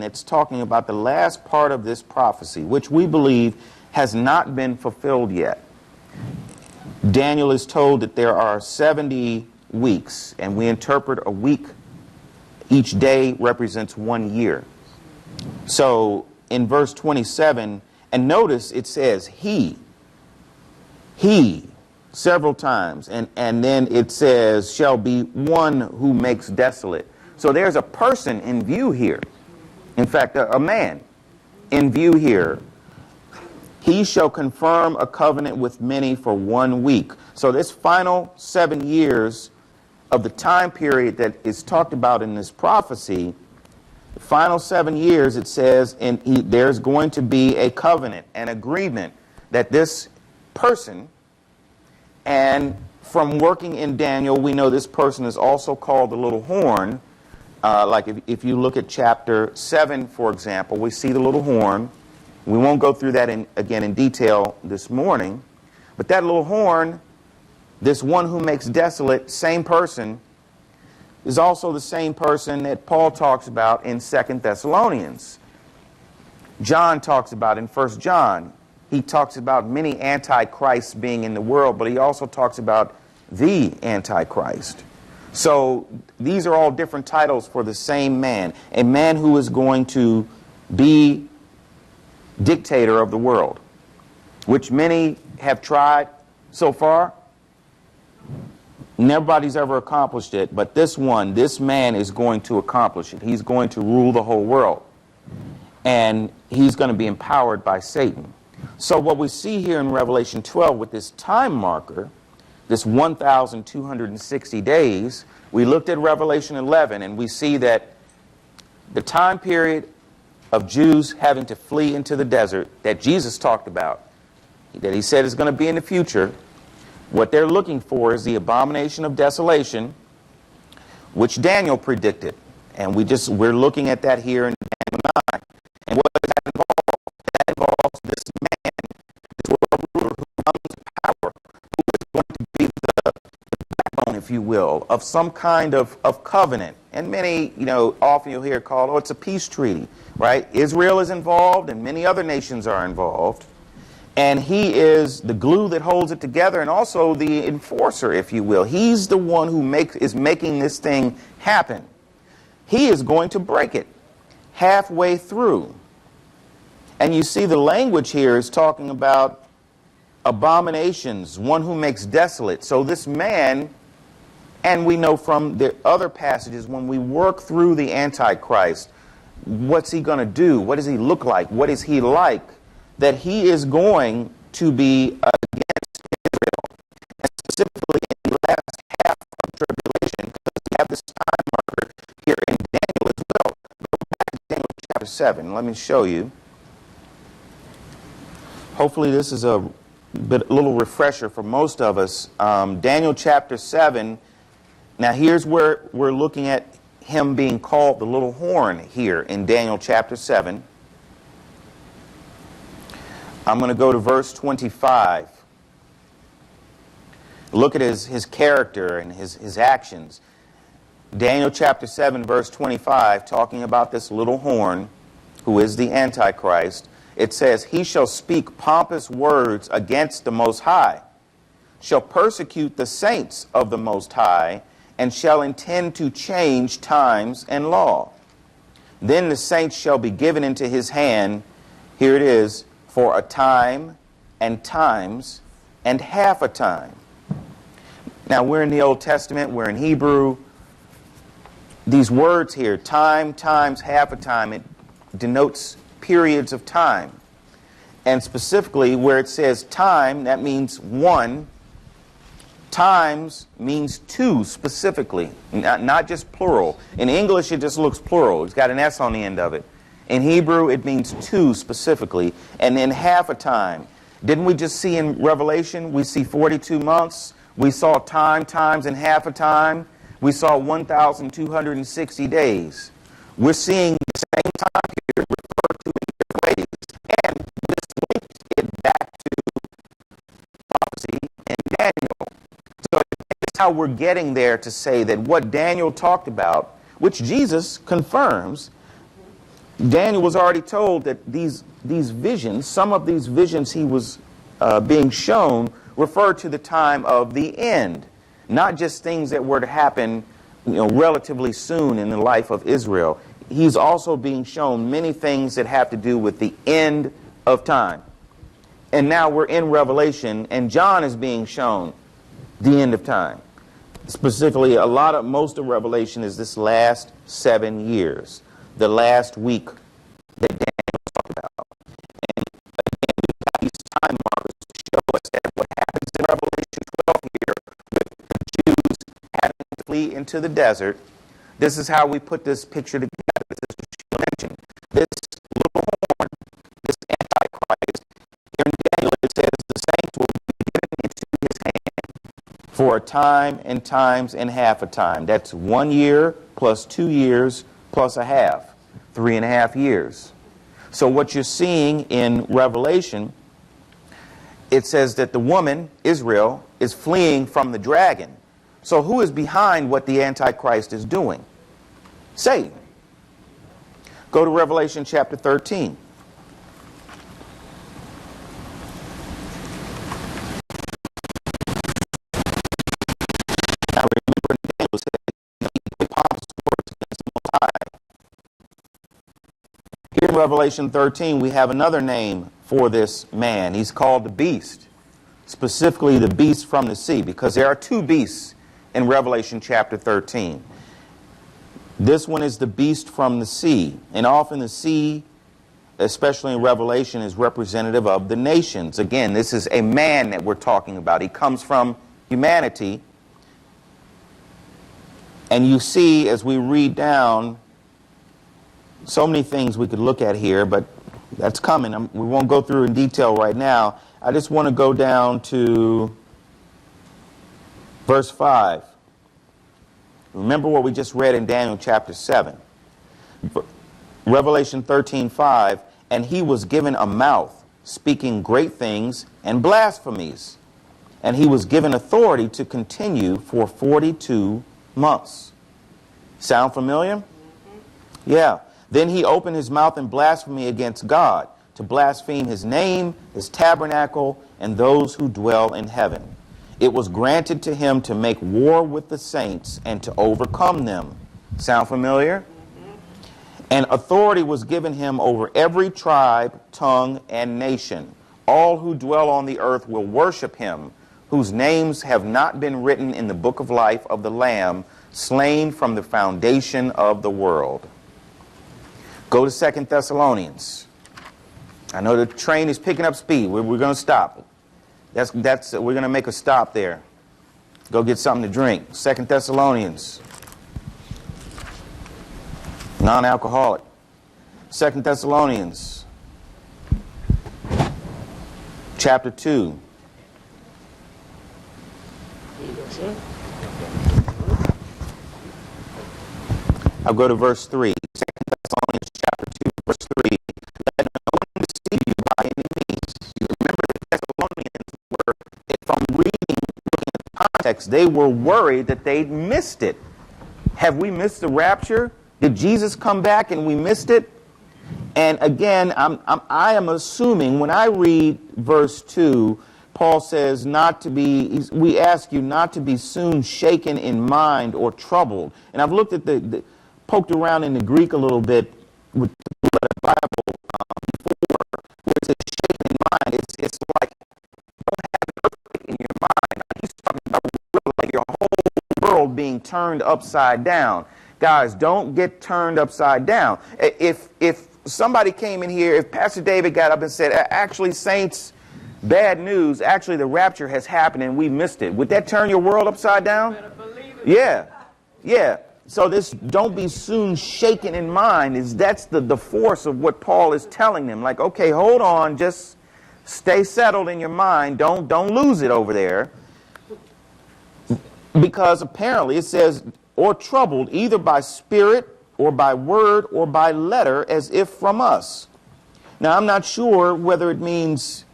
It's talking about the last part of this prophecy, which we believe has not been fulfilled yet. Daniel is told that there are 70 weeks, and we interpret a week. Each day represents 1 year. So in verse 27, and notice it says he, several times, and then it says shall be one who makes desolate. So there's a person in view here. In fact, a man in view here. He shall confirm a covenant with many for 1 week. So this final 7 years of the time period that is talked about in this prophecy, the final 7 years, it says, there's going to be a covenant, an agreement that this person, and from working in Daniel, we know this person is also called the little horn. Like if you look at chapter 7, for example, we see the little horn. We won't go through that again in detail this morning. But that little horn, this one who makes desolate, same person, is also the same person that Paul talks about in 2 Thessalonians. John talks about in 1 John. He talks about many antichrists being in the world, but he also talks about the Antichrist. So these are all different titles for the same man, a man who is going to be dictator of the world, which many have tried so far. Nobody's ever accomplished it, but this man is going to accomplish it. He's going to rule the whole world, and he's going to be empowered by Satan. So what we see here in Revelation 12 with this time marker, this 1,260 days, we looked at Revelation 11, and we see that the time period of Jews having to flee into the desert that Jesus talked about, that he said is going to be in the future, what they're looking for is the abomination of desolation, which Daniel predicted. And we're looking at that here in Daniel 9. And what does that involve? That involves this man, this world ruler who comes to power, who is going to be the backbone, if you will, of some kind of covenant. And many, often you'll hear it called, it's a peace treaty, right? Israel is involved and many other nations are involved. And he is the glue that holds it together and also the enforcer, if you will. He's the one who is making this thing happen. He is going to break it halfway through. And you see the language here is talking about abominations, one who makes desolate. So this man, and we know from the other passages, when we work through the Antichrist, what's he going to do? What does he look like? What is he like? That he is going to be against Israel. And specifically in the last half of tribulation, because we have this time marker here in Daniel as well. Go back to Daniel chapter 7. Let me show you. Hopefully this is a little refresher for most of us. Daniel chapter 7. Now here's where we're looking at him being called the little horn here in Daniel chapter 7. I'm going to go to verse 25. Look at his character and his actions. Daniel chapter 7 verse 25, talking about this little horn who is the Antichrist. It says, he shall speak pompous words against the Most High, shall persecute the saints of the Most High, and shall intend to change times and law. Then the saints shall be given into his hand, here it is, for a time and times and half a time. Now we're in the Old Testament, we're in Hebrew. These words here, time, times, half a time, it denotes periods of time. And specifically where it says time, that means one. Times means two specifically, not just plural. In English it just looks plural. It's got an S on the end of it. In Hebrew it means two specifically. And then half a time. Didn't we just see in Revelation, we see 42 months. We saw time, times, and half a time. We saw 1,260 days. We're seeing the same time period referred to in different ways. And this links it back to prophecy in Daniel. So that's how we're getting there to say that what Daniel talked about, which Jesus confirms, Daniel was already told that these visions, some of these visions he was being shown, refer to the time of the end, not just things that were to happen, relatively soon in the life of Israel. He's also being shown many things that have to do with the end of time. And now we're in Revelation, and John is being shown the end of time. Specifically, most of Revelation is this last 7 years, the last week that Daniel talked about. And again, we've got these time markers to show us that what happens in Revelation 12 here with the Jews having to flee into the desert, this is how we put this picture together. This is what you mentioned. This little horn, this Antichrist, here in Daniel it says the saints will be given into his hand for a time and times and half a time. That's 1 year plus 2 years plus a half, 3.5 years. So what you're seeing in Revelation, it says that the woman, Israel, is fleeing from the dragon. So who is behind what the Antichrist is doing? Satan. Go to Revelation chapter 13. Now remember, Daniel said, he pompous words against the Most High. Here in Revelation 13, we have another name for this man. He's called the beast, specifically the beast from the sea, because there are two beasts in Revelation chapter 13. This one is the beast from the sea, and often the sea, especially in Revelation, is representative of the nations. Again, this is a man that we're talking about. He comes from humanity, and you see as we read down so many things we could look at here, but that's coming. We won't go through in detail right now. I just want to go down to verse 5. Remember what we just read in Daniel chapter 7. Revelation 13:5, and he was given a mouth, speaking great things and blasphemies. And he was given authority to continue for 42 months. Sound familiar? Yeah. Then he opened his mouth in blasphemy against God, to blaspheme his name, his tabernacle, and those who dwell in heaven. It was granted to him to make war with the saints and to overcome them. Sound familiar? And authority was given him over every tribe, tongue, and nation. All who dwell on the earth will worship him, whose names have not been written in the book of life of the Lamb, slain from the foundation of the world. Go to 2 Thessalonians. I know the train is picking up speed. We're going to stop. We're going to make a stop there. Go get something to drink. 2 Thessalonians. Non-alcoholic. 2 Thessalonians. Chapter 2. I'll go to verse 3. 2 Thessalonians chapter 2, verse 3. Let no one deceive you by any means. You remember the Thessalonians were, from reading, looking at the context, they were worried that they'd missed it. Have we missed the rapture? Did Jesus come back and we missed it? And again, I am assuming when I read verse 2, Paul says we ask you not to be soon shaken in mind or troubled. And I've looked at poked around in the Greek a little bit with the Bible before, where it says shaken in mind. It's like, don't have an earthquake in your mind. He's talking about like your whole world being turned upside down. Guys, don't get turned upside down. If somebody came in here, if Pastor David got up and said, actually, saints, bad news, actually the rapture has happened and we missed it, would that turn your world upside down? Better believe it. Yeah. So this don't be soon shaken in mind, that's the force of what Paul is telling them. Like, okay, hold on, just stay settled in your mind. Don't lose it over there. Because apparently it says, or troubled either by spirit or by word or by letter, as if from us. Now, I'm not sure whether it means,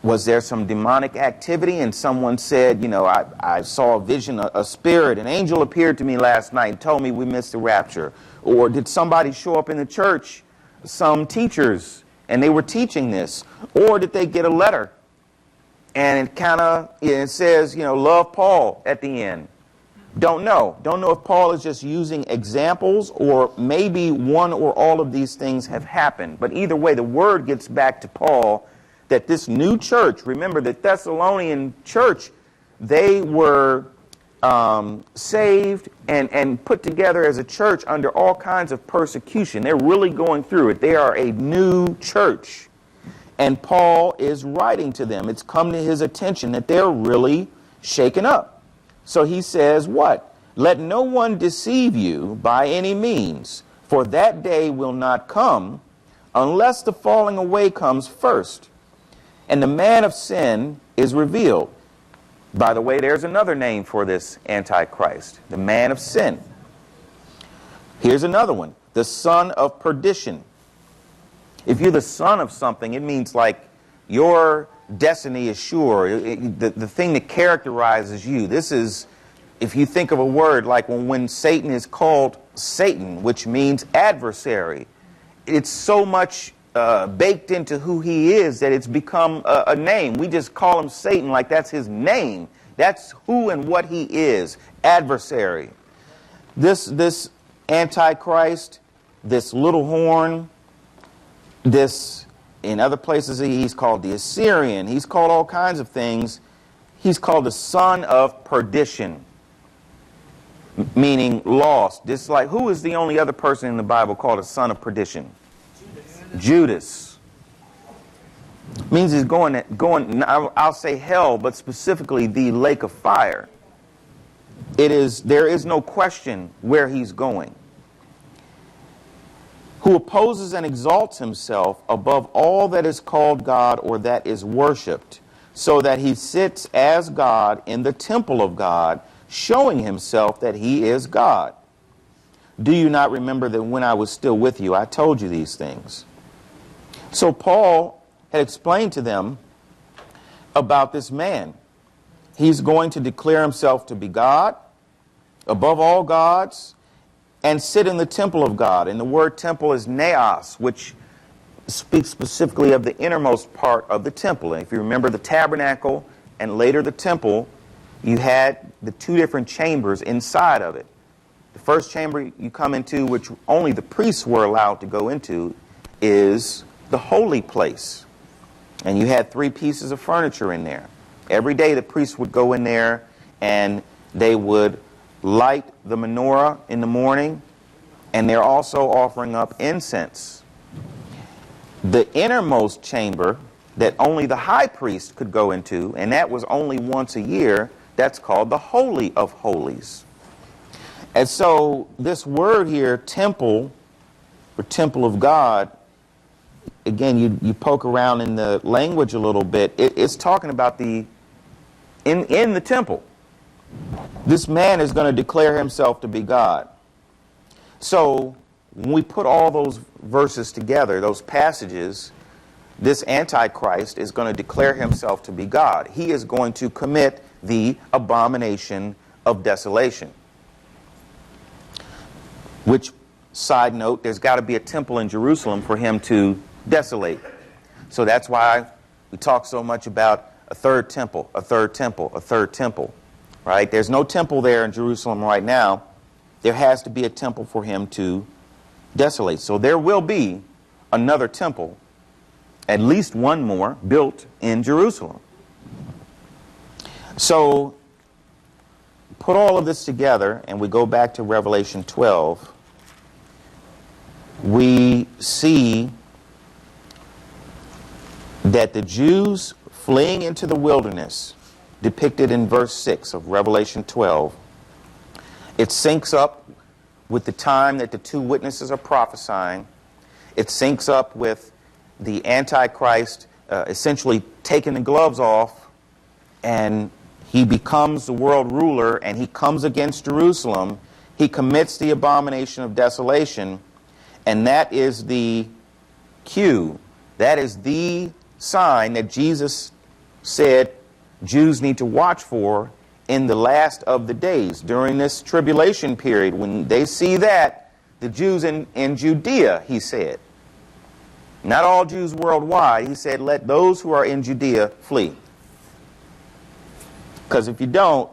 was there some demonic activity and someone said, I saw a vision, a spirit, an angel appeared to me last night and told me we missed the rapture. Or did somebody show up in the church some teachers and they were teaching this? Or did they get a letter and it says, love Paul at the end? Don't know. Don't know if Paul is just using examples, or maybe one or all of these things have happened. But either way, the word gets back to Paul that this new church, remember the Thessalonian church, they were saved and put together as a church under all kinds of persecution. They're really going through it. They are a new church. And Paul is writing to them. It's come to his attention that they're really shaken up. So he says what? Let no one deceive you by any means, for that day will not come unless the falling away comes first, and the man of sin is revealed. By the way, there's another name for this Antichrist, the man of sin. Here's another one, the son of perdition. If you're the son of something, it means like your destiny is sure. The thing that characterizes you. This is, if you think of a word like when Satan is called Satan, which means adversary, it's so much baked into who he is that it's become a name. We just call him Satan like that's his name. That's who and what he is, adversary. This Antichrist, this little horn, this, in other places he's called the Assyrian, he's called all kinds of things. He's called the son of perdition, meaning lost. This is like, who is the only other person in the Bible called a son of perdition? Judas. Means he's going, I'll say hell, but specifically the lake of fire. There is no question where he's going. Who opposes and exalts himself above all that is called God or that is worshipped, so that he sits as God in the temple of God, showing himself that he is God. Do you not remember that when I was still with you, I told you these things? So Paul had explained to them about this man. He's going to declare himself to be God, above all gods, and sit in the temple of God. And the word temple is naos, which speaks specifically of the innermost part of the temple. And if you remember the tabernacle and later the temple, you had the two different chambers inside of it. The first chamber you come into, which only the priests were allowed to go into, is the holy place. And you had 3 pieces of furniture in there. Every day the priests would go in there and they would light the menorah in the morning, and they're also offering up incense. The innermost chamber that only the high priest could go into, and that was only once a year, that's called the Holy of Holies. And so this word here, temple, or temple of God, again, you poke around in the language a little bit, it's talking about in the temple. This man is going to declare himself to be God. So when we put all those verses together, those passages, this Antichrist is going to declare himself to be God. He is going to commit the abomination of desolation. Which, side note, there's got to be a temple in Jerusalem for him to desolate. So that's why we talk so much about a third temple, a third temple, a third temple. Right? There's no temple there in Jerusalem right now. There has to be a temple for him to desolate. So there will be another temple, at least one more, built in Jerusalem. So put all of this together and we go back to Revelation 12. We see that the Jews fleeing into the wilderness, depicted in verse 6 of Revelation 12, it syncs up with the time that the 2 witnesses are prophesying. It syncs up with the Antichrist essentially taking the gloves off, and he becomes the world ruler, and he comes against Jerusalem. He commits the abomination of desolation, and that is the cue. That is the sign that Jesus said Jews need to watch for in the last of the days, during this tribulation period. When they see that, the Jews in Judea, he said, Not all Jews worldwide. He said, let those who are in Judea flee. Because if you don't,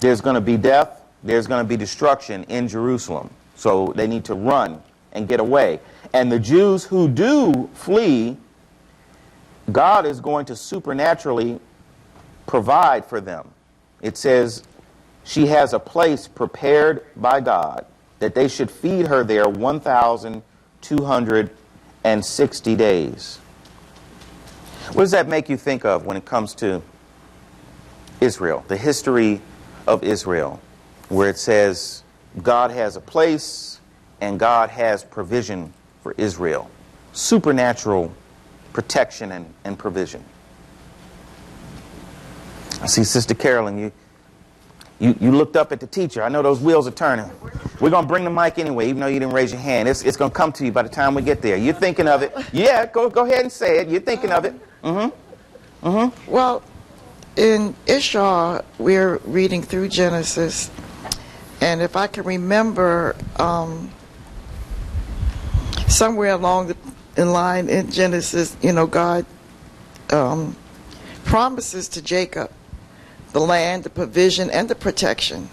there's going to be death, there's going to be destruction in Jerusalem. So they need to run and get away. And the Jews who do flee, God is going to supernaturally provide for them. It says she has a place prepared by God that they should feed her there 1,260 days. What does that make you think of when it comes to Israel, the history of Israel, where it says God has a place and God has provision for Israel? Supernatural protection and provision. I see Sister Carolyn, you looked up at the teacher. I know those wheels are turning. We're going to bring the mic anyway, even though you didn't raise your hand. It's going to come to you by the time we get there. You're thinking of it. Yeah, go ahead and say it. You're thinking of it. Well, in Ishar, we're reading through Genesis, and if I can remember, somewhere along the line in Genesis, God promises to Jacob the land, the provision, and the protection.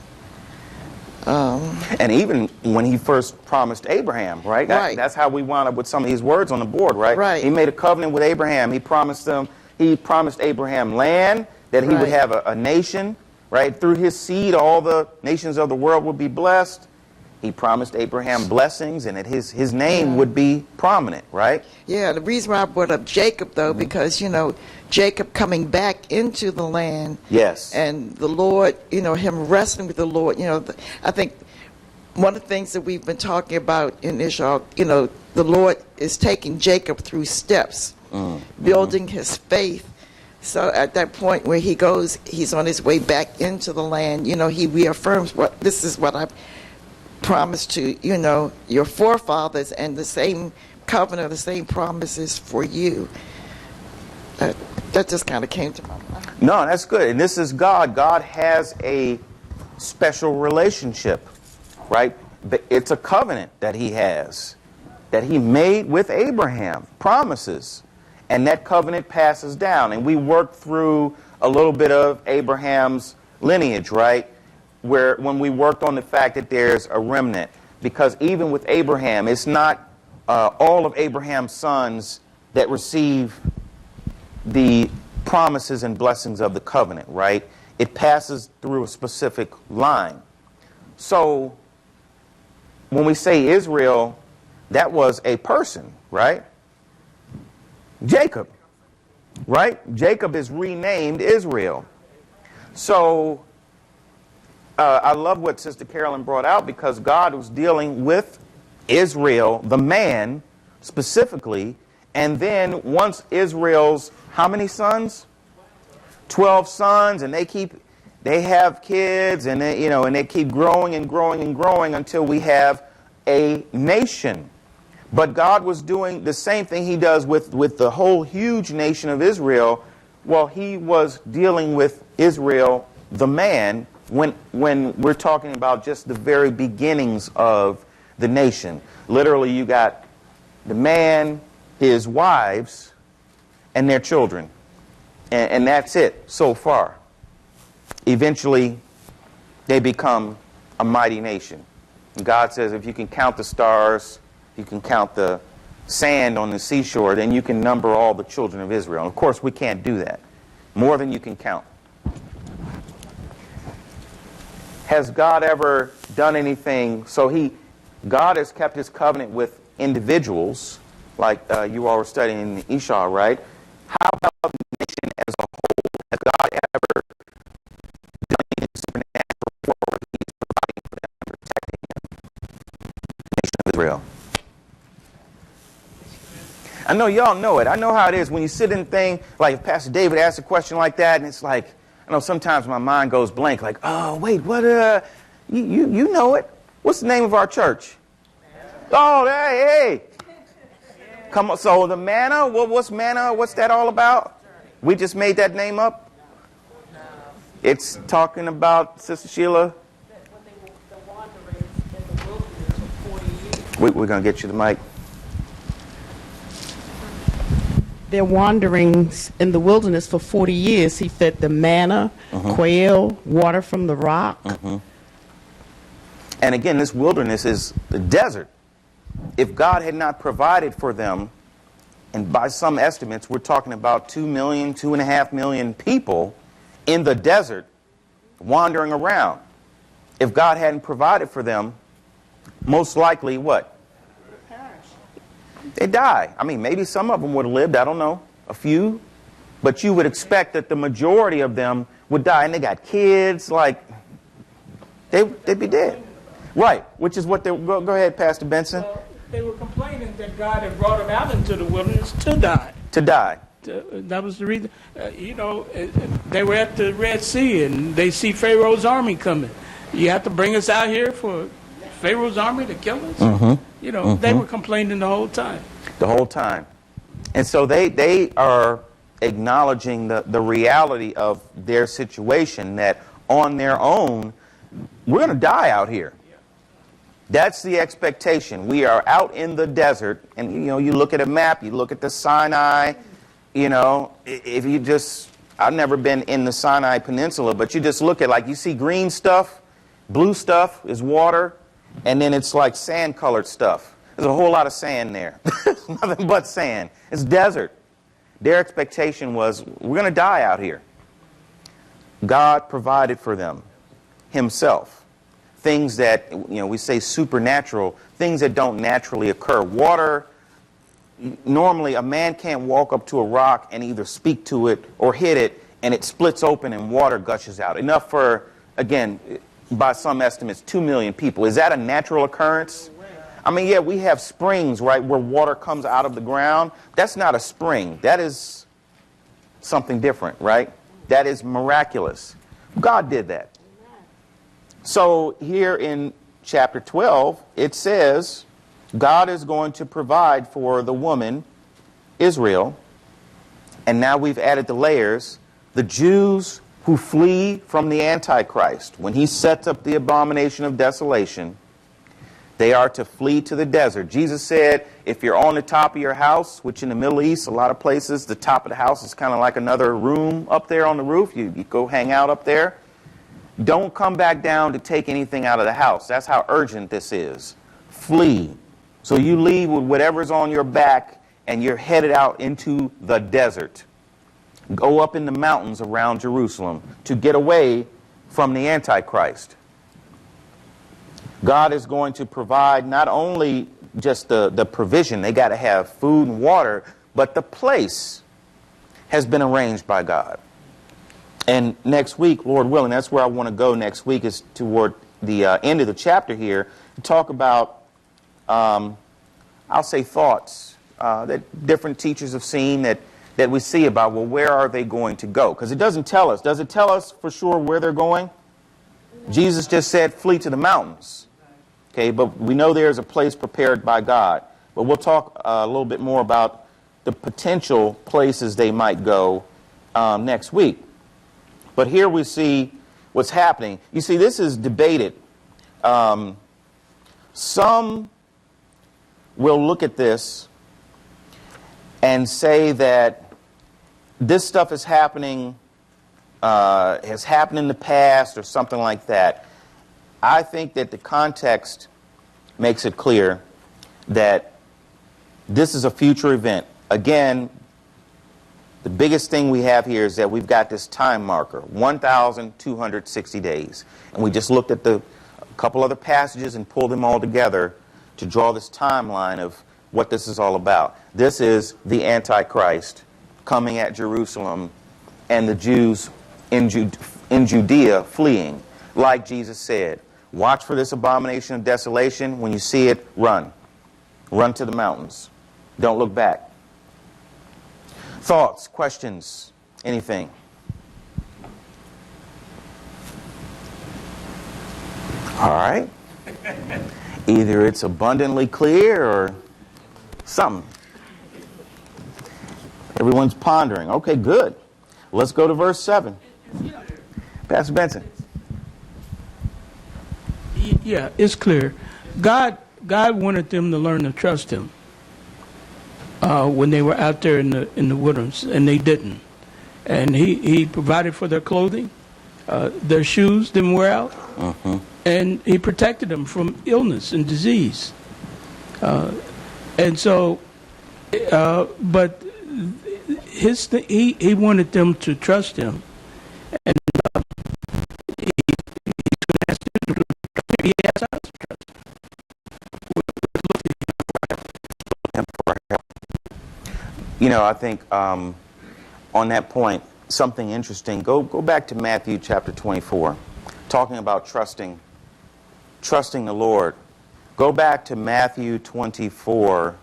And even when he first promised Abraham, right? Right. That's how we wound up with some of these words on the board, right? Right. He made a covenant with Abraham. He promised Abraham land, that he would have a nation, right? Through his seed, all the nations of the world would be blessed. He promised Abraham blessings, and that his name would be prominent, right? Yeah, the reason why I brought up Jacob, though, because, Jacob coming back into the land. Yes. And the Lord, him wrestling with the Lord. I think one of the things that we've been talking about in Israel, the Lord is taking Jacob through steps, building his faith. So at that point where he's on his way back into the land, he reaffirms this is what I promised to, your forefathers, and the same covenant, the same promises for you. That just kind of came to my mind. No, that's good. And this is God. God has a special relationship, right? It's a covenant that he has, that he made with Abraham, promises. And that covenant passes down. And we worked through a little bit of Abraham's lineage, right? When we worked on the fact that there's a remnant. Because even with Abraham, it's not all of Abraham's sons that receive the promises and blessings of the covenant, right? It passes through a specific line. So when we say Israel, that was a person, right? Jacob, right? Jacob is renamed Israel. So I love what Sister Carolyn brought out, because God was dealing with Israel, the man, specifically. And then once Israel's, how many sons? 12 sons, and they have kids, and they keep growing and growing and growing until we have a nation. But God was doing the same thing he does with the whole huge nation of Israel. Well, he was dealing with Israel, the man, when we're talking about just the very beginnings of the nation. Literally, you got the man, his wives, and their children. And that's it so far. Eventually, they become a mighty nation. And God says, if you can count the stars, you can count the sand on the seashore, then you can number all the children of Israel. And of course, we can't do that. More than you can count. Has God ever done anything? So God has kept his covenant with individuals, like you all were studying in Ishar, right? How about the nation as a whole? Has God ever done anything supernatural for what he's providing for them and protecting them? The nation of Israel. I know y'all know it. I know how it is when you sit in a thing, like if Pastor David asks a question like that, and it's like, I know sometimes my mind goes blank, like, oh, wait, what, you know it. What's the name of our church? Oh, hey. Come on, so the manna, what's manna? What's that all about? We just made that name up? It's talking about, Sister Sheila? We're going to get you the mic. their wanderings in the wilderness for 40 years. He fed them manna, quail, water from the rock. And again, this wilderness is the desert. If God had not provided for them, and by some estimates, we're talking about 2 million, 2.5 million people in the desert wandering around. If God hadn't provided for them, most likely what? They die. I mean, maybe some of them would have lived, I don't know, a few. But you would expect that the majority of them would die. And they got kids, like, they'd be dead. Right, which is what they... Go ahead, Pastor Benson. Well, they were complaining that God had brought them out into the wilderness to die. To die. That was the reason. They were at the Red Sea, and they see Pharaoh's army coming. You have to bring us out here for Pharaoh's army to kill us? They were complaining the whole time. The whole time. And so they are acknowledging the reality of their situation, that on their own, we're going to die out here. That's the expectation. We are out in the desert, and you look at a map, you look at the Sinai, if you just, I've never been in the Sinai Peninsula, but you just look at, like, you see green stuff, blue stuff is water, and then it's like sand-colored stuff. There's a whole lot of sand there. Nothing but sand. It's desert. Their expectation was, we're going to die out here. God provided for them himself. Things that, we say supernatural, things that don't naturally occur. Water, normally a man can't walk up to a rock and either speak to it or hit it, and it splits open and water gushes out. Enough for, again, by some estimates, 2 million people. Is that a natural occurrence? I mean, yeah, we have springs, right, where water comes out of the ground. That's not a spring. That is something different, right? That is miraculous. God did that. So here in chapter 12, it says God is going to provide for the woman, Israel, and now we've added the layers, the Jews who flee from the Antichrist. When he sets up the abomination of desolation, they are to flee to the desert. Jesus said, if you're on the top of your house, which in the Middle East, a lot of places, the top of the house is kind of like another room up there on the roof. You go hang out up there. Don't come back down to take anything out of the house. That's how urgent this is. Flee. So you leave with whatever's on your back, and you're headed out into the desert. Go up in the mountains around Jerusalem to get away from the Antichrist. God is going to provide not only just the provision, they got to have food and water, but the place has been arranged by God. And next week, Lord willing, that's where I want to go next week, is toward the end of the chapter here, to talk about, I'll say, thoughts that different teachers have seen that we see about, well, where are they going to go? Because it doesn't tell us. Does it tell us for sure where they're going? Jesus just said, flee to the mountains. Okay, but we know there's a place prepared by God. But we'll talk a little bit more about the potential places they might go next week. But here we see what's happening. You see, this is debated. Some will look at this and say that this stuff is happening, has happened in the past or something like that. I think that the context makes it clear that this is a future event. Again, the biggest thing we have here is that we've got this time marker, 1,260 days. And we just looked at a couple other passages and pulled them all together to draw this timeline of what this is all about. This is the Antichrist coming at Jerusalem and the Jews in Judea fleeing. Like Jesus said, watch for this abomination of desolation. When you see it, run. Run to the mountains. Don't look back. Thoughts, questions, anything? All right. Either it's abundantly clear or something. Everyone's pondering. Okay, good. Let's go to verse 7. Pastor Benson. Yeah, it's clear. God wanted them to learn to trust him. when they were out there in the wilderness, and they didn't. And he provided for their clothing, their shoes didn't wear out, and he protected them from illness and disease. And so, but he wanted them to trust him, and he asked us to trust him. You know, I think on that point, something interesting. Go back to Matthew chapter 24, talking about trusting the Lord. Go back to Matthew 24.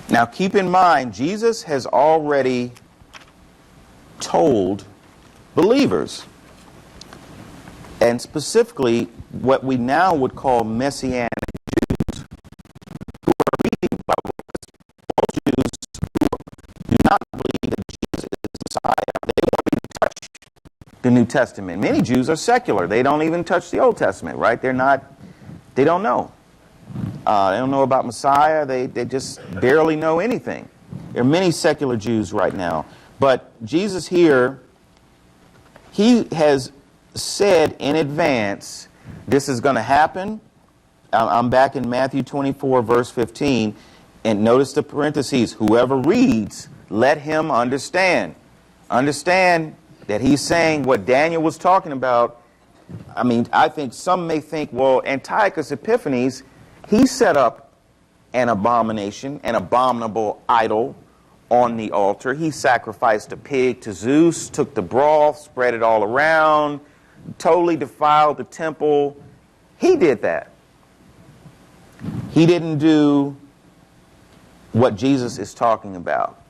Now keep in mind, Jesus has already told believers, and specifically what we now would call Messianic Jews, who are reading the Bible, because most Jews who do not believe that Jesus is the Messiah, they won't even touch the New Testament. Many Jews are secular. They don't even touch the Old Testament, right? They don't know. They don't know about Messiah. They just barely know anything. There are many secular Jews right now. But Jesus here, he has said in advance, this is going to happen. I'm back in Matthew 24, verse 15. And notice the parentheses. Whoever reads, let him understand. Understand that he's saying what Daniel was talking about. I mean, I think some may think, well, Antiochus Epiphanes, he set up an abomination, an abominable idol on the altar. He sacrificed a pig to Zeus, took the broth, spread it all around, totally defiled the temple. He did that. He didn't do what Jesus is talking about.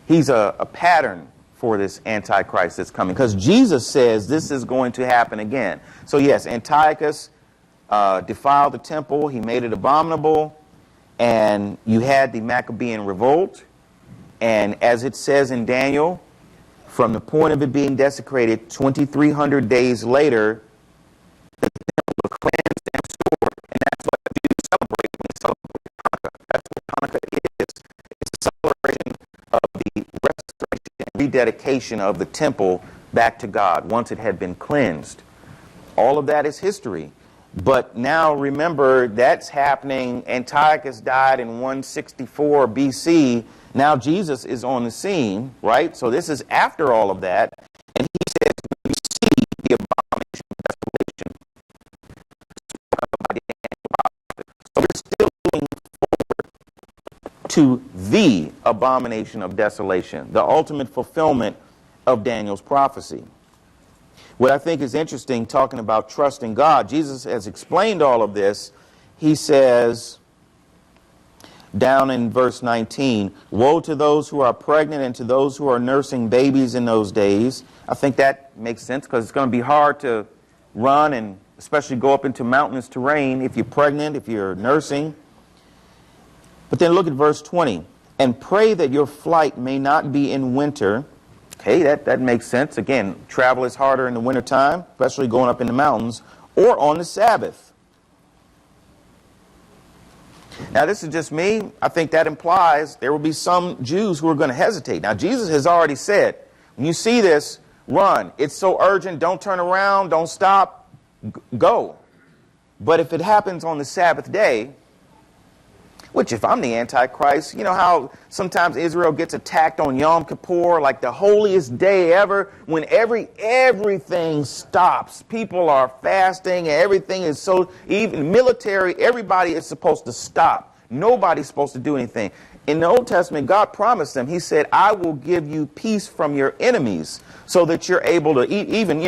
He's a pattern for this Antichrist that's coming, because Jesus says this is going to happen again. So yes, Antiochus defiled the temple. He made it abominable. And you had the Maccabean revolt. And as it says in Daniel, from the point of it being desecrated, 2,300 days later, the temple was cleansed and restored. And that's what the Jews celebrate when they celebrate Hanukkah. That's what Hanukkah is. It's a celebration of the restoration and rededication of the temple back to God once it had been cleansed. All of that is history. But now remember, that's happening. Antiochus died in 164 BC. Now Jesus is on the scene, right? So this is after all of that. And he says, when you see the abomination of desolation, so we're still looking forward to the abomination of desolation, the ultimate fulfillment of Daniel's prophecy. What I think is interesting, talking about trusting God, Jesus has explained all of this. He says, down in verse 19, woe to those who are pregnant and to those who are nursing babies in those days. I think that makes sense, because it's going to be hard to run and especially go up into mountainous terrain if you're pregnant, if you're nursing. But then look at verse 20. And pray that your flight may not be in winter. Okay, that makes sense. Again, travel is harder in the wintertime, especially going up in the mountains, or on the Sabbath. Now, this is just me. I think that implies there will be some Jews who are going to hesitate. Now, Jesus has already said, when you see this, run. It's so urgent. Don't turn around. Don't stop. Go. But if it happens on the Sabbath day, which if I'm the Antichrist, you know how sometimes Israel gets attacked on Yom Kippur, like the holiest day ever, when everything stops. People are fasting and everything is so, even military, everybody is supposed to stop. Nobody's supposed to do anything. In the Old Testament, God promised them, he said, I will give you peace from your enemies so that you're able to even,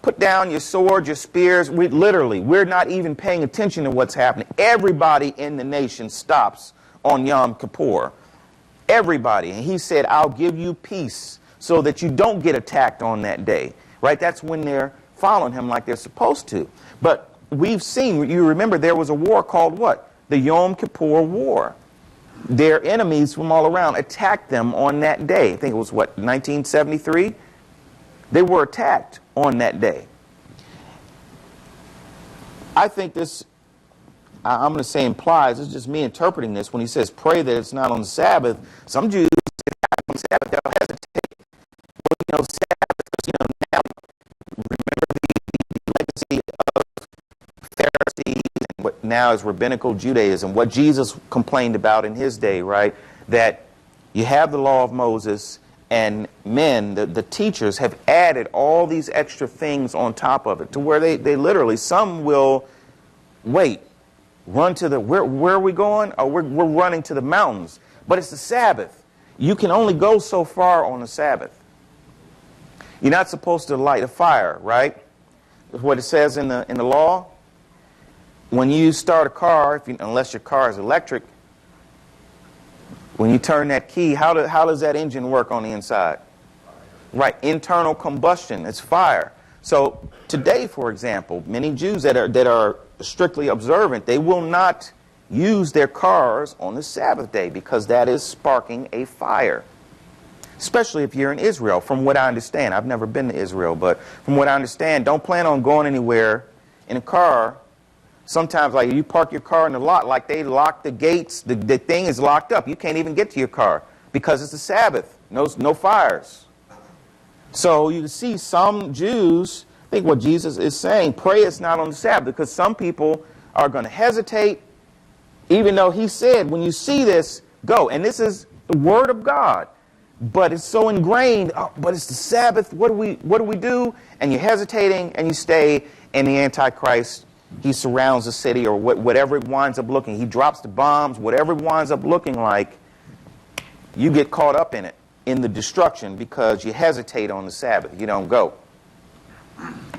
put down your swords, your spears. We're not even paying attention to what's happening. Everybody in the nation stops on Yom Kippur. Everybody. And he said, I'll give you peace so that you don't get attacked on that day. Right? That's when they're following him like they're supposed to. But we've seen, you remember there was a war called what? The Yom Kippur War. Their enemies from all around attacked them on that day. I think it was, 1973? They were attacked on that day. I think this I'm going to say implies, it's just me interpreting this, when he says pray that it's not on the Sabbath. Some Jews, if it's not on the Sabbath, they'll hesitate. Well, Sabbath, now remember the legacy of Pharisees and what now is rabbinical Judaism, what Jesus complained about in his day, right? That you have the law of Moses, and men, the teachers, have added all these extra things on top of it to where they literally, some will run to the, where are we going? Oh, we're running to the mountains. But it's the Sabbath. You can only go so far on the Sabbath. You're not supposed to light a fire, right? That's what it says in the law. When you start a car, unless your car is electric, when you turn that key, how does that engine work on the inside? Right, internal combustion, it's fire. So today, for example, many Jews that are strictly observant, they will not use their cars on the Sabbath day because that is sparking a fire. Especially if you're in Israel, from what I understand. I've never been to Israel, but from what I understand, don't plan on going anywhere in a car. Sometimes, like, you park your car in the lot, like they lock the gates, the thing is locked up. You can't even get to your car because it's the Sabbath. No fires. So you see some Jews think what Jesus is saying, pray it's not on the Sabbath, because some people are going to hesitate, even though he said, when you see this, go. And this is the word of God. But it's so ingrained, but it's the Sabbath, what do we do? And you're hesitating, and you stay, and the Antichrist, he surrounds the city, or whatever it winds up looking. He drops the bombs, whatever it winds up looking like, you get caught up in it, in the destruction, because you hesitate on the Sabbath. You don't go.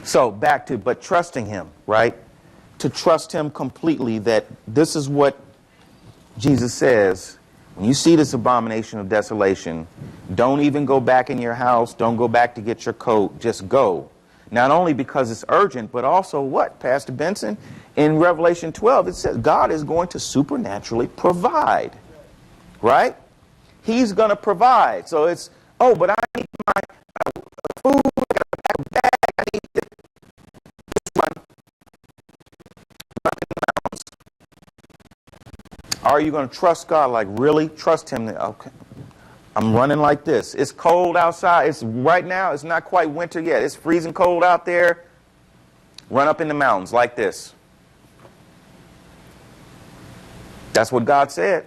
So back to, but trusting him, right? To trust him completely, that this is what Jesus says. When you see this abomination of desolation, don't even go back in your house. Don't go back to get your coat. Just go. Not only because it's urgent, but also what, Pastor Benson? In Revelation 12, it says God is going to supernaturally provide. Right? He's going to provide. So it's, but I need my food, I got to pack a bag, I need this one. Are you going to trust God? Like, really trust him? Okay. I'm running like this. It's cold outside. It's right now, it's not quite winter yet. It's freezing cold out there. Run up in the mountains like this. That's what God said.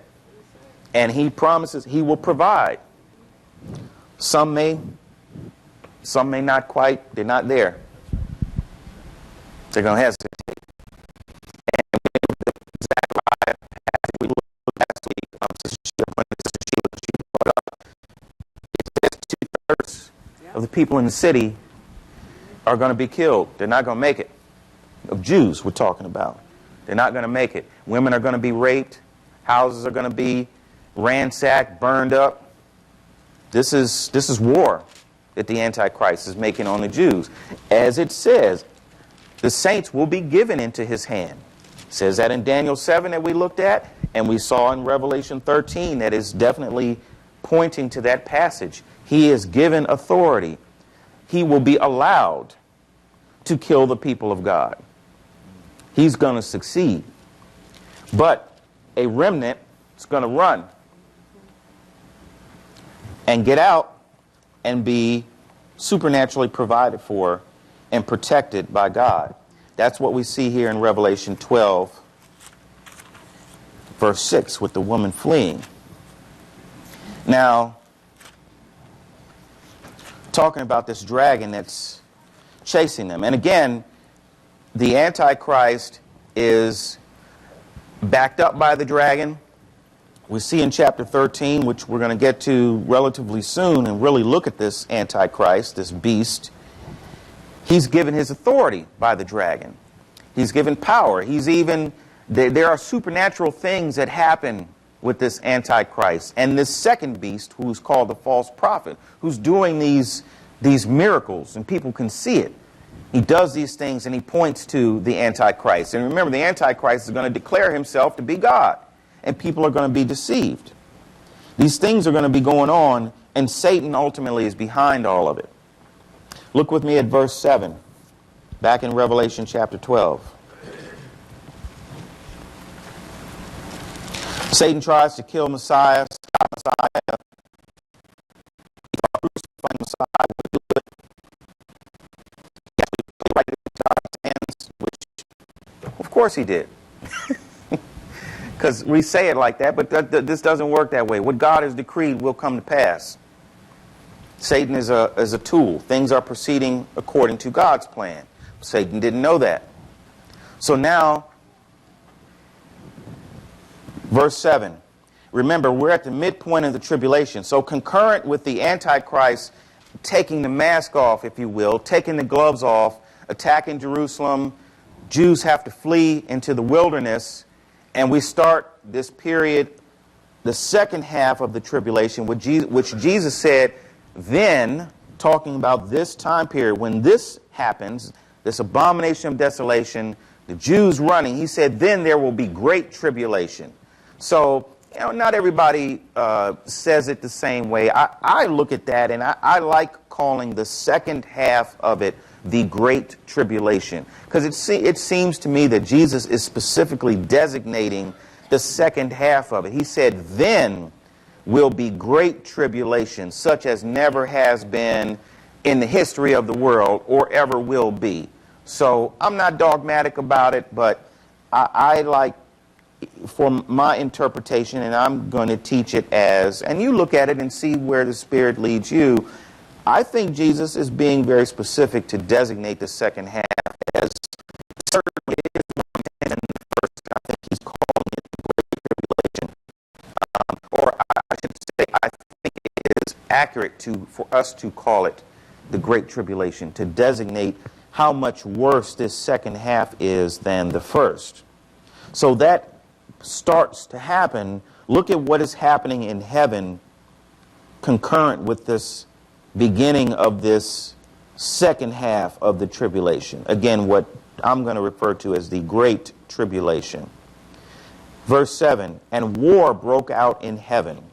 And he promises he will provide. Some may not quite. They're not there. They're going to hesitate. And Zechariah, as we looked last week, two-thirds of the people in the city are going to be killed. They're not going to make it. Of Jews we're talking about. They're not going to make it. Women are going to be raped. Houses are going to be ransacked, burned up. This is war that the Antichrist is making on the Jews. As it says, the saints will be given into his hand. It says that in Daniel 7 that we looked at, and we saw in Revelation 13 that is definitely pointing to that passage. He is given authority. He will be allowed to kill the people of God. He's going to succeed. But a remnant is going to run and get out and be supernaturally provided for and protected by God. That's what we see here in Revelation 12, verse 6, with the woman fleeing. Now, talking about this dragon that's chasing them. And again, the Antichrist is backed up by the dragon. We see in chapter 13, which we're going to get to relatively soon and really look at this Antichrist, this beast. He's given his authority by the dragon. He's given power. He's even, there are supernatural things that happen with this Antichrist. And this second beast, who's called the false prophet, who's doing these miracles, and people can see it. He does these things and he points to the Antichrist. And remember, the Antichrist is going to declare himself to be God. And people are going to be deceived. These things are going to be going on, and Satan ultimately is behind all of it. Look with me at verse 7, back in Revelation chapter 12. Satan tries to kill Messiah, stop Messiah. He thought crucifying Messiah would do it. He actually put it right into God's hands, which, of course, he did. Because we say it like that, but this doesn't work that way. What God has decreed will come to pass. Satan is a tool. Things are proceeding according to God's plan. Satan didn't know that. So now, verse 7. Remember, we're at the midpoint of the tribulation. So concurrent with the Antichrist taking the mask off, if you will, taking the gloves off, attacking Jerusalem, Jews have to flee into the wilderness, and we start this period, the second half of the tribulation, which Jesus said, then, talking about this time period, when this happens, this abomination of desolation, the Jews running, he said, then there will be great tribulation. So, not everybody says it the same way. I look at that, and I like calling the second half of it the Great Tribulation. Because it seems to me that Jesus is specifically designating the second half of it. He said, then will be great tribulation, such as never has been in the history of the world or ever will be. So I'm not dogmatic about it, but I like, for my interpretation, and I'm going to teach it as, and you look at it and see where the Spirit leads you, I think Jesus is being very specific to designate the second half as certainly it is one in the first. I think he's calling it the Great Tribulation. Or I should say, I think it is accurate for us to call it the Great Tribulation, to designate how much worse this second half is than the first. So that starts to happen. Look at what is happening in heaven concurrent with this beginning of this second half of the tribulation. Again, what I'm going to refer to as the Great Tribulation. Verse 7, and war broke out in heaven.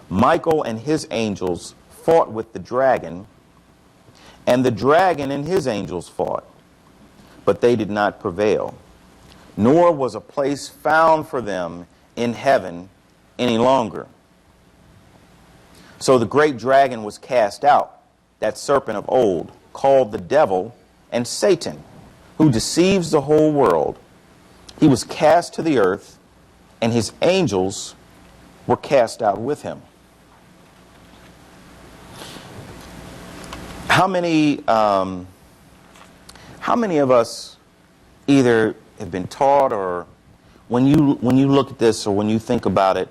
Michael and his angels fought with the dragon, and the dragon and his angels fought, but they did not prevail. Nor was a place found for them in heaven any longer. So the great dragon was cast out, that serpent of old, called the devil and Satan, who deceives the whole world. He was cast to the earth, and his angels were cast out with him. How many of us either have been taught, or when you look at this, or when you think about it,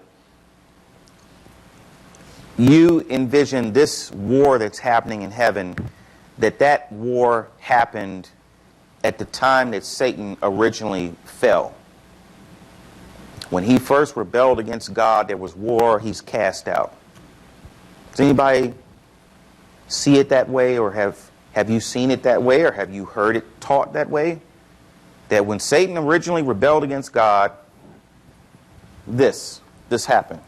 you envision this war that's happening in heaven, that war happened at the time that Satan originally fell. When he first rebelled against God, there was war, he's cast out. Does anybody see it that way, or have you seen it that way, or have you heard it taught that way? That when Satan originally rebelled against God, this happened.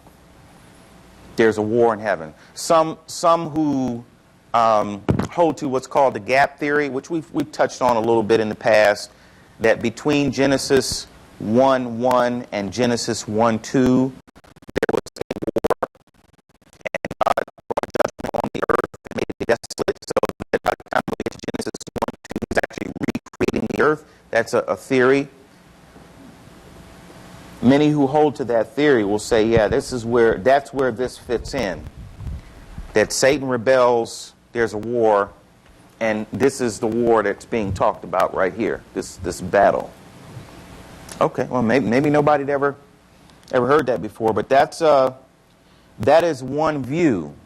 There's a war in heaven. Some who hold to what's called the gap theory, which we've touched on a little bit in the past, that between Genesis 1:1 and Genesis 1:2, there was a war, and God brought judgment on the earth and made it desolate, so that by the time we get to Genesis 1:2, he's actually recreating the earth. That's a theory. Many who hold to that theory will say, yeah, that's where this fits in. That Satan rebels, there's a war, and this is the war that's being talked about right here, this battle. Okay, well, maybe nobody'd ever heard that before, but that is one view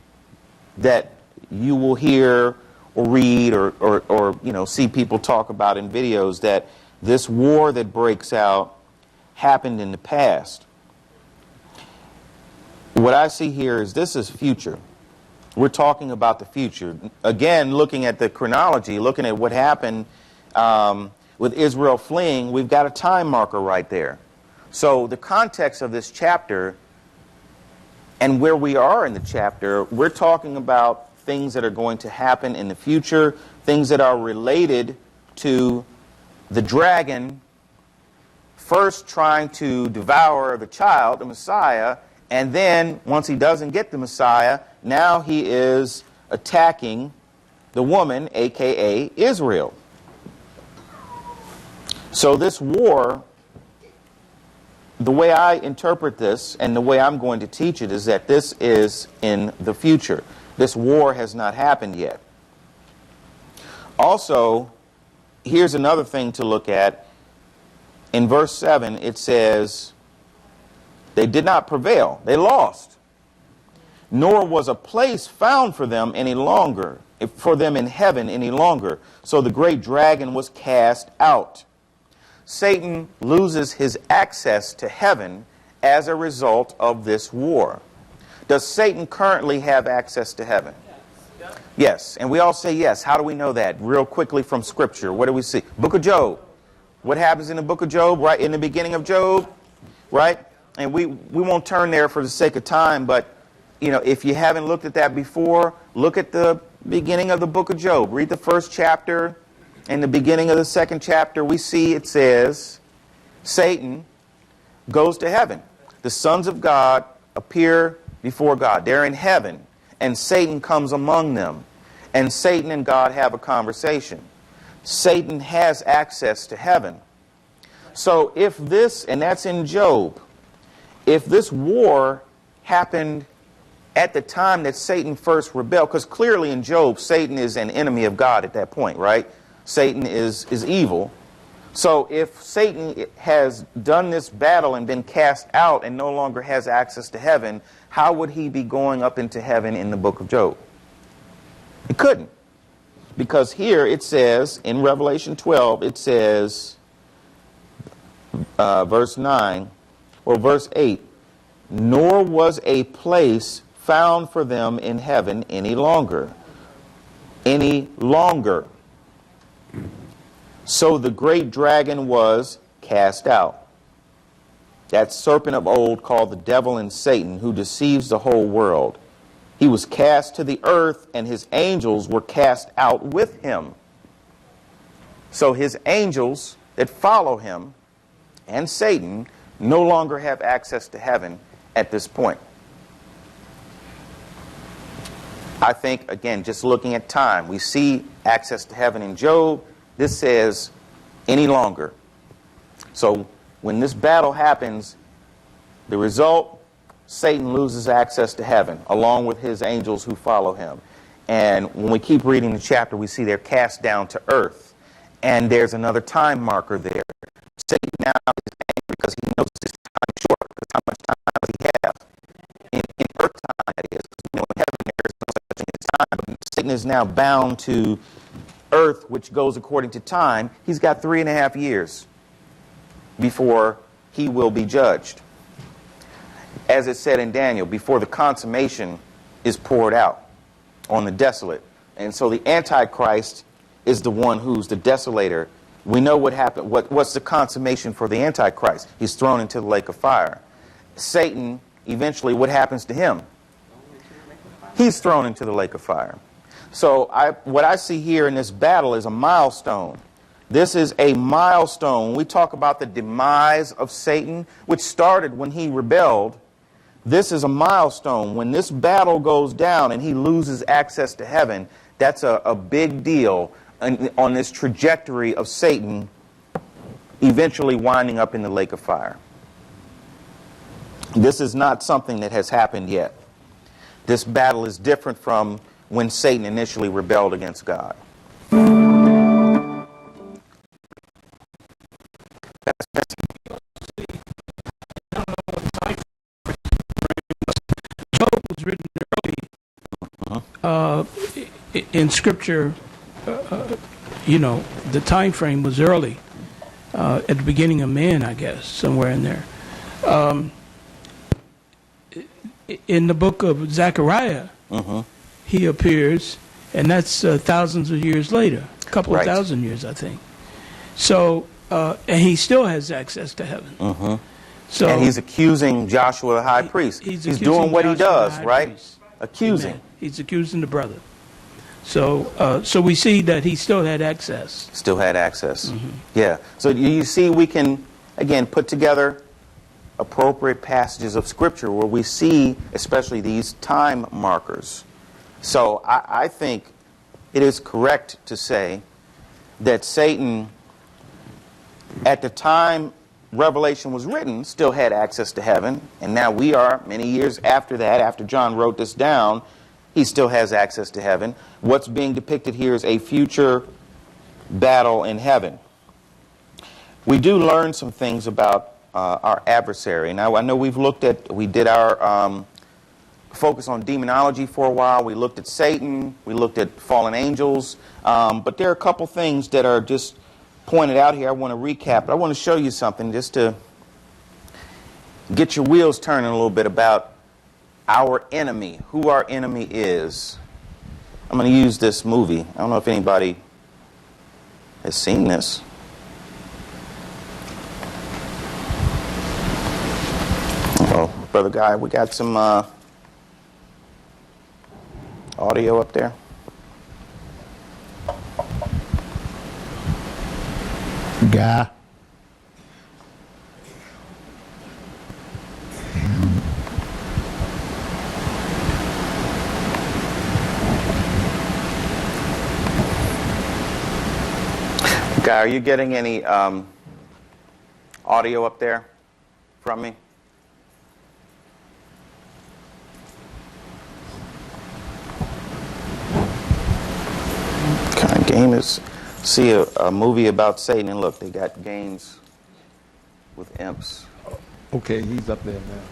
that you will hear or read or see people talk about in videos, that this war that breaks out happened in the past. What I see here is this is future. We're talking about the future. Again, looking at the chronology, looking at what happened with Israel fleeing, we've got a time marker right there. So the context of this chapter and where we are in the chapter, we're talking about things that are going to happen in the future, things that are related to the dragon first trying to devour the child, the Messiah, and then once he doesn't get the Messiah, now he is attacking the woman, aka Israel. So this war, the way I interpret this and the way I'm going to teach it is that this is in the future. This war has not happened yet. Also, here's another thing to look at. In verse 7, it says, they did not prevail. They lost. Nor was a place found for them any longer, for them in heaven any longer. So the great dragon was cast out. Satan loses his access to heaven as a result of this war. Does Satan currently have access to heaven? Yes. And we all say yes. How do we know that? Real quickly from Scripture. What do we see? Book of Job. What happens in the book of Job? Right in the beginning of Job? Right? And we won't turn there for the sake of time, but you know, if you haven't looked at that before, look at the beginning of the book of Job. Read the first chapter. In the beginning of the second chapter, we see it says, Satan goes to heaven. The sons of God appear before God. They're in heaven, and Satan comes among them. And Satan and God have a conversation. Satan has access to heaven. So if this, and that's in Job, if this war happened at the time that Satan first rebelled, because clearly in Job, Satan is an enemy of God at that point, right? Satan is evil. So if Satan has done this battle and been cast out and no longer has access to heaven, how would he be going up into heaven in the book of Job? He couldn't. Because here it says, in Revelation 12, it says, verse 9, or verse 8, nor was a place found for them in heaven any longer. Any longer. So the great dragon was cast out. That serpent of old called the devil and Satan, who deceives the whole world. He was cast to the earth, and his angels were cast out with him. So his angels that follow him and Satan no longer have access to heaven at this point. I think, again, just looking at time, we see access to heaven in Job. This says any longer. So when this battle happens, the result, Satan loses access to heaven, along with his angels who follow him. And when we keep reading the chapter, we see they're cast down to earth. And there's another time marker there. Satan now is angry because he knows his time is short. Because how much time does he have? In earth time, that is. You know, in heaven, there is no such thing as time. But Satan is now bound to earth, which goes according to time. He's got 3.5 years before he will be judged. As it said in Daniel, before the consummation is poured out on the desolate. And so the Antichrist is the one who's the desolator. We know what happened. What's the consummation for the Antichrist? He's thrown into the lake of fire. Satan, eventually, what happens to him? He's thrown into the lake of fire. So what I see here in this battle is a milestone. This is a milestone. When we talk about the demise of Satan, which started when he rebelled, this is a milestone. When this battle goes down and he loses access to heaven, that's a big deal on this trajectory of Satan eventually winding up in the lake of fire. This is not something that has happened yet. This battle is different from when Satan initially rebelled against God. Job was written early in Scripture. You know, the time frame was early, at the beginning of man, I guess, somewhere in there. In the book of Zechariah, he appears, and that's thousands of years later, a couple of thousand years, I think. So, and he still has access to heaven. So, and he's accusing Joshua the high priest. He's doing what he does, right? Accusing. Amen. He's accusing the brother. So, so we see that he still had access. Still had access. Yeah. So you see, we can again, put together appropriate passages of Scripture where we see especially these time markers. So I think it is correct to say that Satan, at the time Revelation was written, still had access to heaven, and now we are, many years after that, after John wrote this down, he still has access to heaven. What's being depicted here is a future battle in heaven. We do learn some things about our adversary. Now, I know we did our focus on demonology for a while. We looked at Satan. We looked at fallen angels. But there are a couple things that are just pointed out here. I want to recap. But I want to show you something just to get your wheels turning a little bit about our enemy, who our enemy is. I'm going to use this movie. I don't know if anybody has seen this. Oh, Brother Guy, we got some audio up there. Guy. Guy, are you getting any audio up there from me? What kind of game is... See a movie about Satan, and look, they got games with imps. Okay, he's up there now.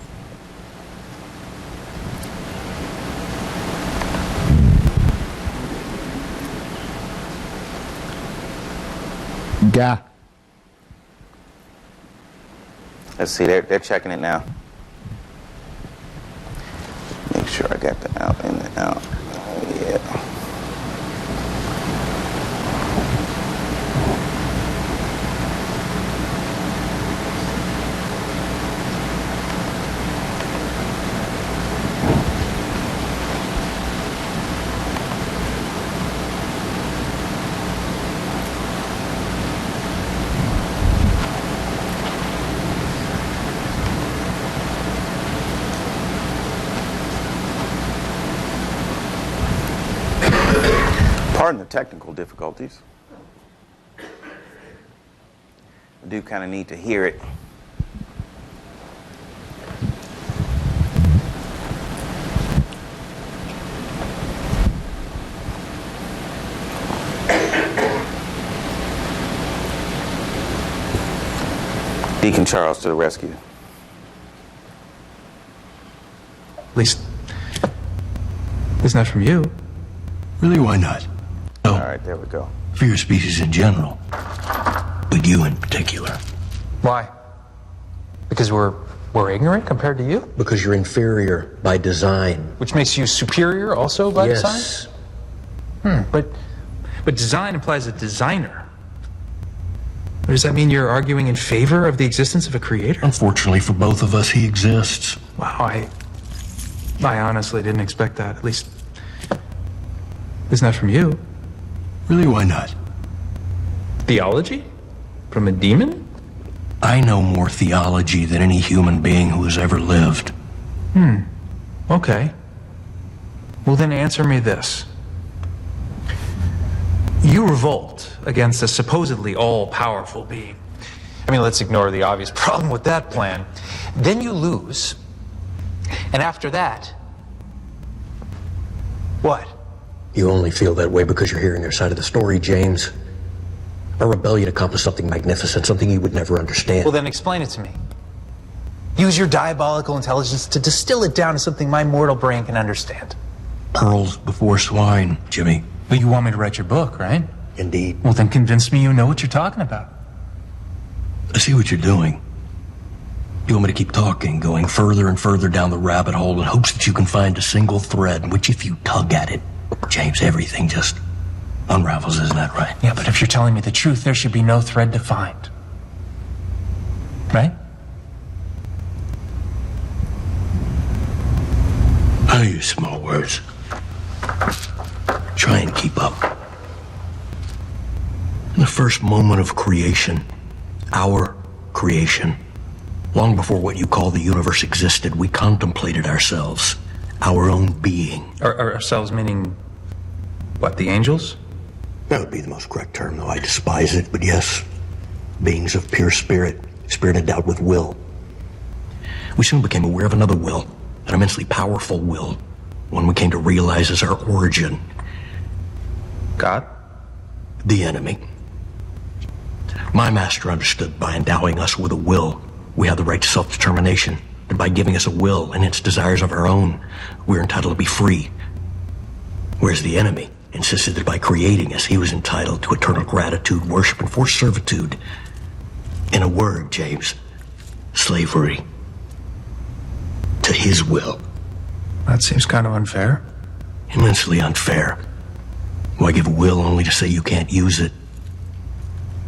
Guy. Let's see, they're checking it now. Make sure I got the out in and out. Yeah. Pardon the technical difficulties. I do kind of need to hear it. Deacon Charles to the rescue. At least, it's not from you. Really, why not? No. All right, there we go. For your species in general, but you in particular. Why? Because we're ignorant compared to you? Because you're inferior by design. Which makes you superior also by Yes. design? But design implies a designer. Does that mean you're arguing in favor of the existence of a creator? Unfortunately for both of us, he exists. Wow, I honestly didn't expect that. At least, it's not from you. Really, why not? Theology? From a demon? I know more theology than any human being who has ever lived. Okay. Well, then answer me this. You revolt against a supposedly all-powerful being. I mean, let's ignore the obvious problem with that plan. Then you lose. And after that, what? You only feel that way because you're hearing their side of the story, James. A rebellion accomplished something magnificent, something you would never understand. Well, then explain it to me. Use your diabolical intelligence to distill it down to something my mortal brain can understand. Pearls before swine, Jimmy. But you want me to write your book, right? Indeed. Well, then convince me you know what you're talking about. I see what you're doing. You want me to keep talking, going further and further down the rabbit hole in hopes that you can find a single thread in which if you tug at it, James, everything just unravels, isn't that right? Yeah, but if you're telling me the truth, there should be no thread to find. Right? I use small words. Try and keep up. In the first moment of creation, our creation. Long before what you call the universe existed, we contemplated ourselves, our own being. Ourselves meaning, what, the angels? That would be the most correct term, though I despise it, but yes. Beings of pure spirit endowed with will. We soon became aware of another will, an immensely powerful will, one we came to realize as our origin. God? The enemy. My master understood by endowing us with a will, we have the right to self-determination, and by giving us a will and its desires of our own, we're entitled to be free. Whereas the enemy insisted that by creating us, he was entitled to eternal gratitude, worship, and forced servitude. In a word, James, slavery to his will. That seems kind of unfair. Immensely unfair. Why give a will only to say you can't use it?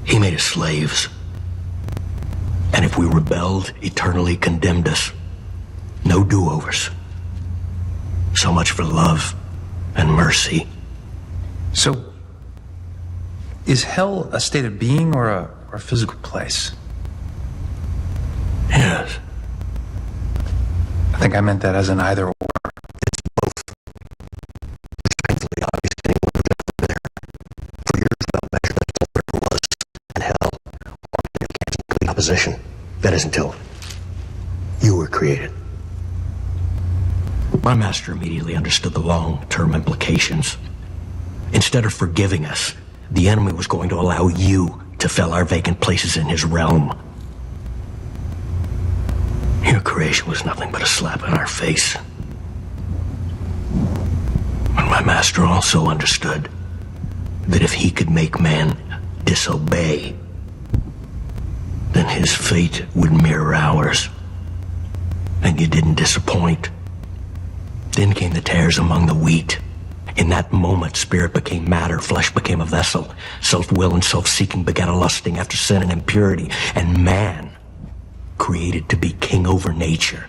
He made us slaves. And if we rebelled, eternally condemned us. No do-overs. So much for love and mercy. So, is hell a state of being or a physical place? Yes. I think I meant that as an either or. It's both. It's painfully obvious to anyone who's ever there. For years without measure, that's all there ever was. And hell, or in complete opposition. That is until you were created. My master immediately understood the long-term implications. Instead of forgiving us, the enemy was going to allow you to fill our vacant places in his realm. Your creation was nothing but a slap in our face. But my master also understood that if he could make man disobey, then his fate would mirror ours. And you didn't disappoint. Then came the tares among the wheat. In that moment, spirit became matter, flesh became a vessel. Self-will and self-seeking began a lusting after sin and impurity. And man, created to be king over nature,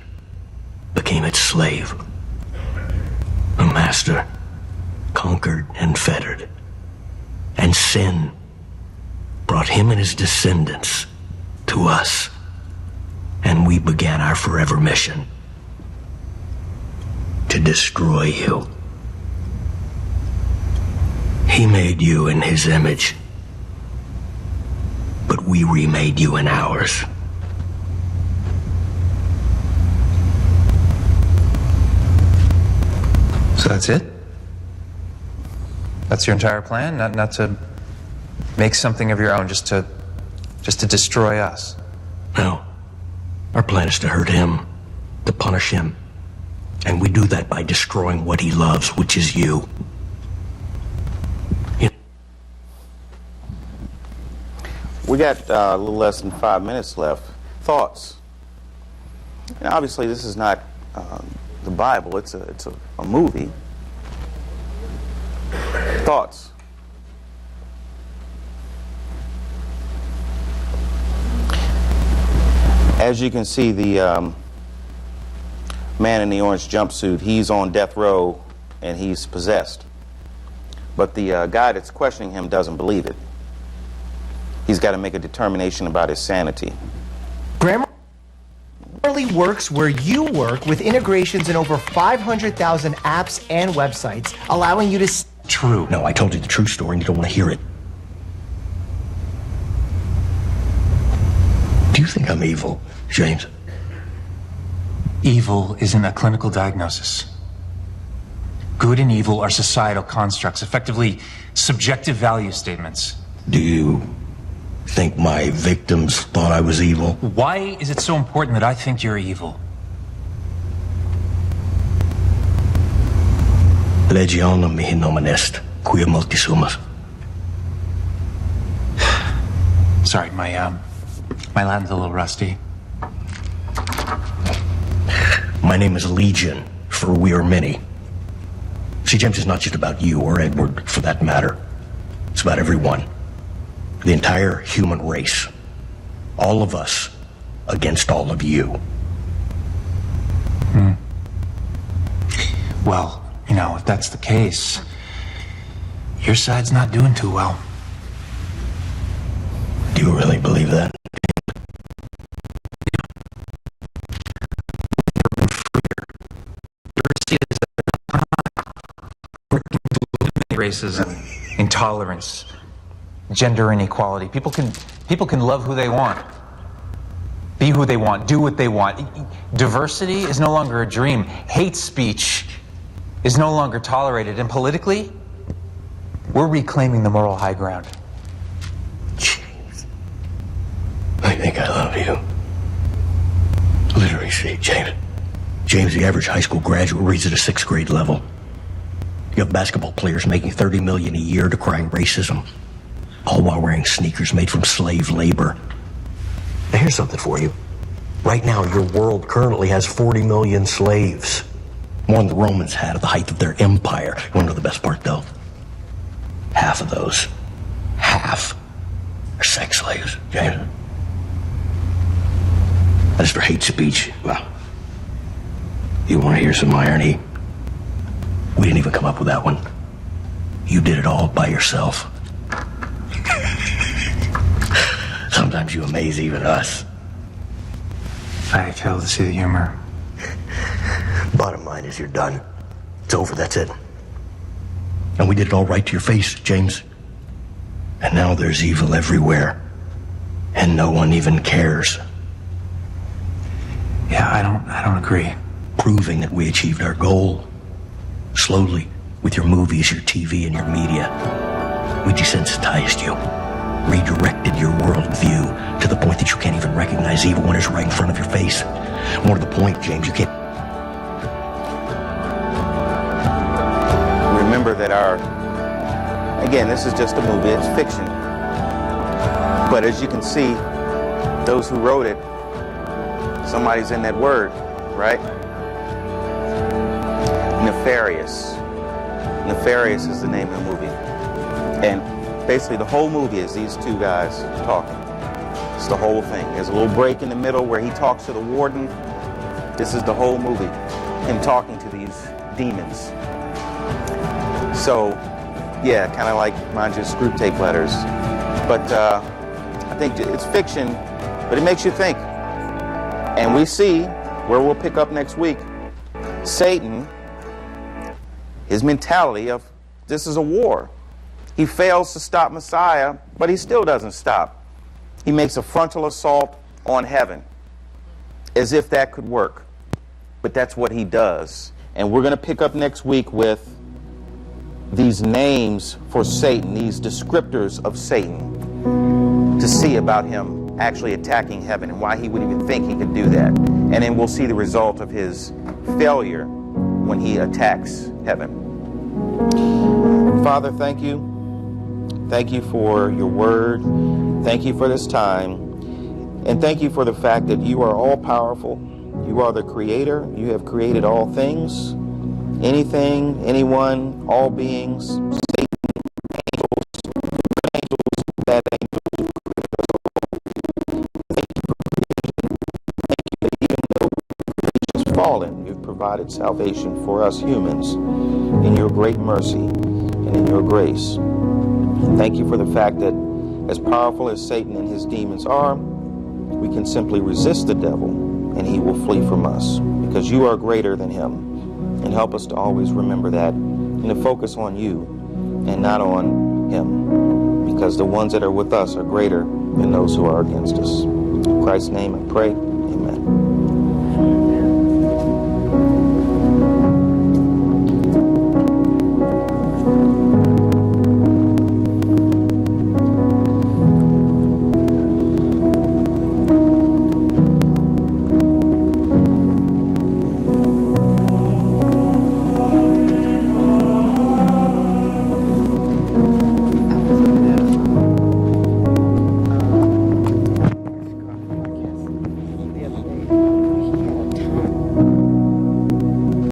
became its slave. The master, conquered and fettered. And sin brought him and his descendants to us. And we began our forever mission to destroy you. He made you in his image, but we remade you in ours. So that's it? That's your entire plan? Not to make something of your own, just to destroy us? No. Our plan is to hurt him, to punish him. And we do that by destroying what he loves, which is you. We got a little less than 5 minutes left. Thoughts? And obviously, this is not the Bible. It's a movie. Thoughts? As you can see, the man in the orange jumpsuit, he's on death row and he's possessed. But the guy that's questioning him doesn't believe it. He's got to make a determination about his sanity. Grammarly works where you work with integrations in over 500,000 apps and websites, allowing you to... True. No, I told you the true story and you don't want to hear it. Do you think I'm evil, James? Evil isn't a clinical diagnosis. Good and evil are societal constructs, effectively subjective value statements. Do you think my victims thought I was evil? Why is it so important that I think you're evil? Legionum mihi nomen est, quia multi sumus. Sorry, my Latin's a little rusty. My name is Legion, for we are many. See, James, it's not just about you or Edward, for that matter. It's about everyone. The entire human race. All of us against all of you. Well, you know, if that's the case, your side's not doing too well. Do you really believe that? racism, intolerance, gender inequality. People can love who they want, be who they want, do what they want. Diversity is no longer a dream. Hate speech is no longer tolerated. And politically, we're reclaiming the moral high ground. James, I think I love you. Literally, see, James. James, the average high school graduate reads at a 6th grade level. You have basketball players making $30 million a year decrying racism, all while wearing sneakers made from slave labor. Now, here's something for you. Right now, your world currently has 40 million slaves. More than the Romans had at the height of their empire. You want to know the best part, though? Half of those, half, are sex slaves, James. As for hate speech, well, you want to hear some irony? We didn't even come up with that one. You did it all by yourself. Sometimes you amaze even us. I fail to see the humor. Bottom line is you're done. It's over, that's it. And we did it all right to your face, James. And now there's evil everywhere. And no one even cares. Yeah, I don't agree. Proving that we achieved our goal. Slowly, with your movies, your TV, and your media. We desensitized you. Redirected your worldview to the point that you can't even recognize evil when it's right in front of your face. More to the point, James, you can't... Remember that again, this is just a movie, it's fiction. But as you can see, those who wrote it, somebody's in that word, right? Nefarious. Nefarious is the name of the movie. And basically the whole movie is these two guys talking. It's the whole thing. There's a little break in the middle where he talks to the warden. This is the whole movie, him talking to these demons. So, yeah, kind of like mind you, screw tape letters. But I think it's fiction, but it makes you think. And we see, where we'll pick up next week, Satan, his mentality of this is a war. He fails to stop Messiah, but he still doesn't stop. He makes a frontal assault on heaven, as if that could work. But that's what he does. And we're going to pick up next week with these names for Satan, these descriptors of Satan, to see about him actually attacking heaven and why he would even think he could do that. And then we'll see the result of his failure when he attacks heaven. Father, thank you. Thank you for your word. Thank you for this time. And thank you for the fact that you are all powerful. You are the creator. You have created all things, anything, anyone, all beings, Satan, angels, good angels, bad angels. Thank you for creation. Thank you that even though creation is fallen, you've provided salvation for us humans in your great mercy and in your grace. Thank you for the fact that as powerful as Satan and his demons are, we can simply resist the devil and he will flee from us because you are greater than him. And help us to always remember that and to focus on you and not on him, because the ones that are with us are greater than those who are against us. In Christ's name I pray.